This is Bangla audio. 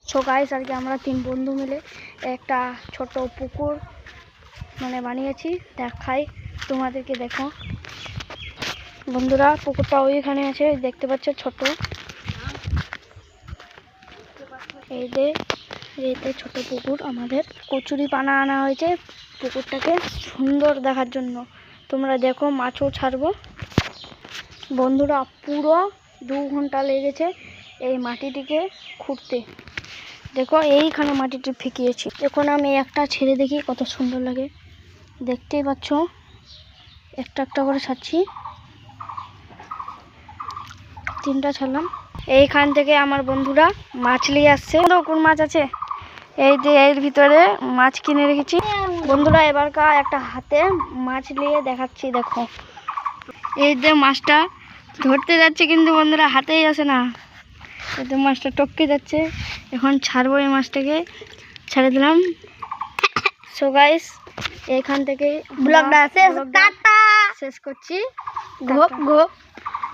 সো গাইস আর কি আমরা 3 বন্ধু মিলে একটা ছোট পুকুর বানিয়েছি। দেখাই তোমাদেরকে, দেখো বন্ধুরা, পুকুরটা ওইখানে আছে, দেখতে পাচ্ছ ছোট। এইতে ছোট পুকুর, আমাদের কচুরি পানা আনা হয়েছে পুকুরটাকে সুন্দর দেখার জন্য। তোমরা দেখো, মাছও ছাড়বো। বন্ধুরা পুরো 2 ঘন্টা লেগেছে এই মাটিটিকে খুঁড়তে। দেখো এইখানে মাটিটি ফেঁকিয়েছি। এখন আমি একটা ছেড়ে দেখি কত সুন্দর লাগে, দেখতেই পাচ্ছ। একটা একটা করে ছাড়ছি, 3টা ছাড়লাম। এইখান থেকে আমার বন্ধুরা মাছ নিয়ে আসছে। কোন মাছ আছে? এই যে এর ভিতরে মাছ কিনে রেখেছি বন্ধুরা। এবারকার একটা হাতে মাছ নিয়ে দেখাচ্ছি, দেখো এই যে মাছটা ধরতে যাচ্ছে, কিন্তু বন্ধুরা হাতেই আসে না। এই যে মাছটা টপকে যাচ্ছে। এখন ছাড়বো এই মাছটাকে, ছেড়ে দিলাম। সো গাইস এখান থেকে ব্লগটা শেষ করছি।